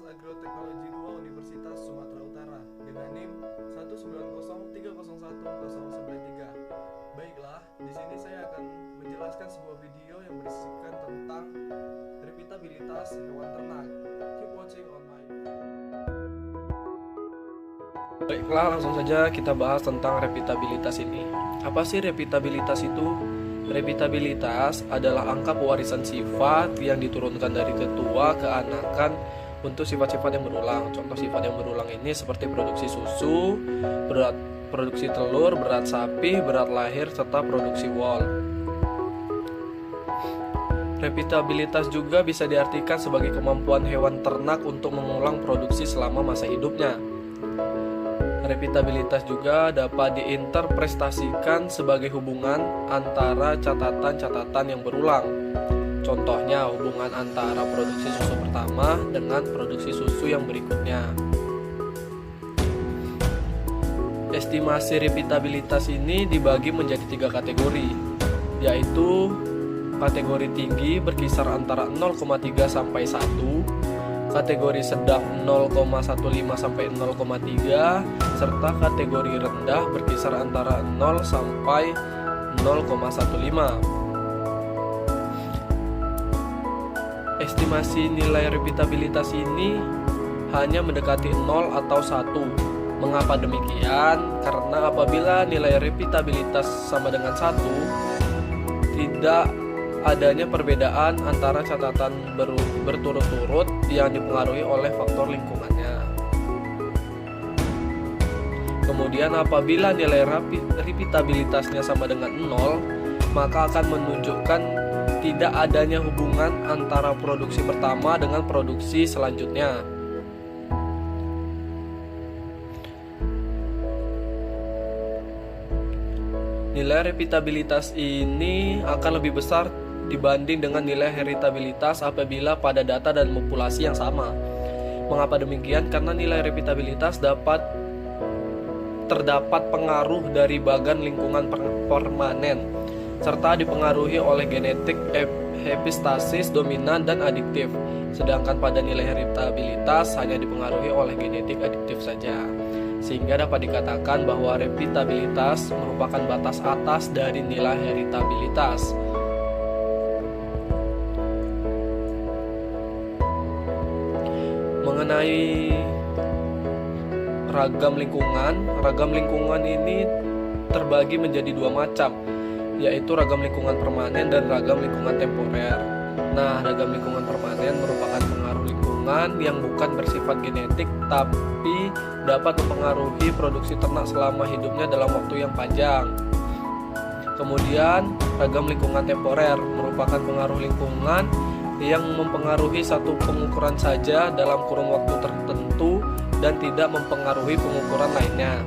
Agroteknologi 2 Universitas Sumatera Utara dengan NIM 190301093. Baiklah, di sini saya akan menjelaskan sebuah video yang berisikan tentang repitabilitas hewan ternak. Keep watching on my. Baiklah, langsung saja kita bahas tentang repitabilitas ini. Apa sih repitabilitas itu? Repitabilitas adalah angka pewarisan sifat yang diturunkan dari tetua ke anakan untuk sifat-sifat yang berulang. Contoh sifat yang berulang ini seperti produksi susu, berat produksi telur, berat sapi, berat lahir, serta produksi wol. Repitabilitas juga bisa diartikan sebagai kemampuan hewan ternak untuk mengulang produksi selama masa hidupnya. Repitabilitas juga dapat diinterpretasikan sebagai hubungan antara catatan-catatan yang berulang. Contohnya hubungan antara produksi susu pertama dengan produksi susu yang berikutnya. Estimasi repitabilitas ini dibagi menjadi 3 kategori, yaitu kategori tinggi berkisar antara 0,3 sampai 1, kategori sedang 0,15 sampai 0,3, serta kategori rendah berkisar antara 0 sampai 0,15. Estimasi nilai repitabilitas ini hanya mendekati 0 atau 1. Mengapa demikian? Karena apabila nilai repitabilitas sama dengan 1, tidak adanya perbedaan antara catatan berturut-turut yang dipengaruhi oleh faktor lingkungannya. Kemudian apabila nilai repitabilitasnya sama dengan 0, maka akan menunjukkan tidak adanya hubungan antara produksi pertama dengan produksi selanjutnya. Nilai repitabilitas ini akan lebih besar dibanding dengan nilai heritabilitas apabila pada data dan populasi yang sama. Mengapa demikian? Karena nilai repitabilitas terdapat pengaruh dari bagan lingkungan permanen serta dipengaruhi oleh genetik, epistasis dominan dan adiktif. Sedangkan pada nilai heritabilitas hanya dipengaruhi oleh genetik adiktif saja. Sehingga dapat dikatakan bahwa repitabilitas merupakan batas atas dari nilai heritabilitas. Mengenai ragam lingkungan ini terbagi menjadi 2 macam, yaitu ragam lingkungan permanen dan ragam lingkungan temporer. Nah, ragam lingkungan permanen merupakan pengaruh lingkungan yang bukan bersifat genetik tapi dapat mempengaruhi produksi ternak selama hidupnya dalam waktu yang panjang. Kemudian, ragam lingkungan temporer merupakan pengaruh lingkungan yang mempengaruhi satu pengukuran saja dalam kurun waktu tertentu dan tidak mempengaruhi pengukuran lainnya.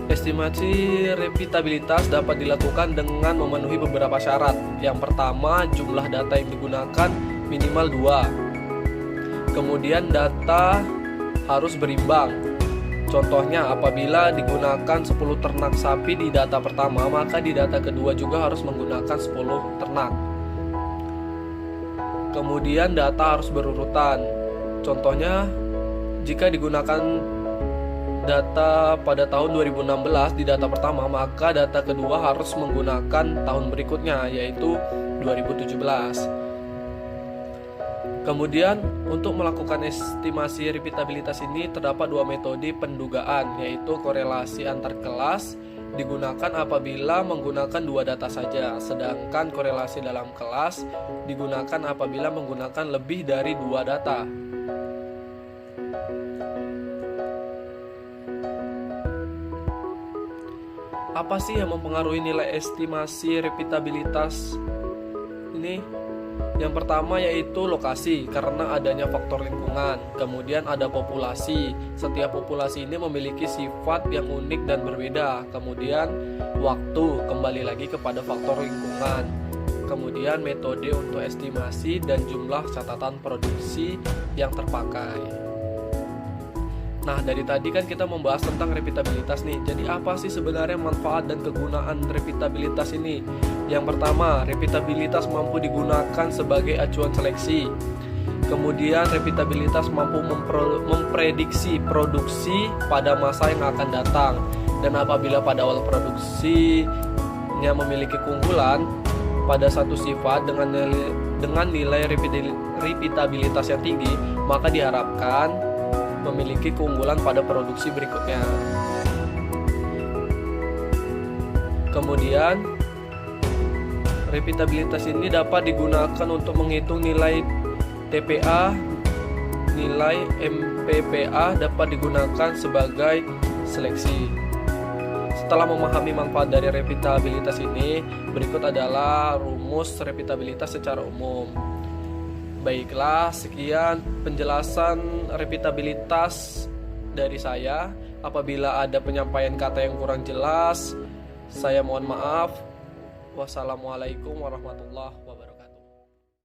Estimasi repitabilitas dapat dilakukan dengan memenuhi beberapa syarat. Yang pertama, jumlah data yang digunakan minimal 2. Kemudian data harus berimbang. Contohnya, apabila digunakan 10 ternak sapi di data pertama, maka di data kedua juga harus menggunakan 10 ternak. Kemudian data harus berurutan. Contohnya, jika digunakan data pada tahun 2016 di data pertama, maka data kedua harus menggunakan tahun berikutnya, yaitu 2017. Kemudian, untuk melakukan estimasi repitabilitas ini terdapat 2 metode pendugaan, yaitu korelasi antar kelas digunakan apabila menggunakan 2 data saja, sedangkan korelasi dalam kelas digunakan apabila menggunakan lebih dari 2 data. Apa sih yang mempengaruhi nilai estimasi repitabilitas ini? Yang pertama yaitu lokasi, karena adanya faktor lingkungan. Kemudian ada populasi. Setiap populasi ini memiliki sifat yang unik dan berbeda. Kemudian waktu, kembali lagi kepada faktor lingkungan. Kemudian metode untuk estimasi dan jumlah catatan produksi yang terpakai. Nah, dari tadi kan kita membahas tentang repitabilitas nih. Jadi apa sih sebenarnya manfaat dan kegunaan repitabilitas ini? Yang pertama, repitabilitas mampu digunakan sebagai acuan seleksi. Kemudian repitabilitas mampu memprediksi produksi pada masa yang akan datang. Dan apabila pada awal produksinya memiliki keunggulan pada satu sifat dengan nilai repitabilitas yang tinggi, maka diharapkan memiliki keunggulan pada produksi berikutnya. Kemudian repitabilitas ini dapat digunakan untuk menghitung nilai TPA. Nilai MPPA dapat digunakan sebagai seleksi. Setelah memahami manfaat dari repitabilitas ini, berikut adalah rumus repitabilitas secara umum. Baiklah, sekian penjelasan repitabilitas dari saya. Apabila ada penyampaian kata yang kurang jelas, saya mohon maaf. Wassalamualaikum warahmatullahi wabarakatuh.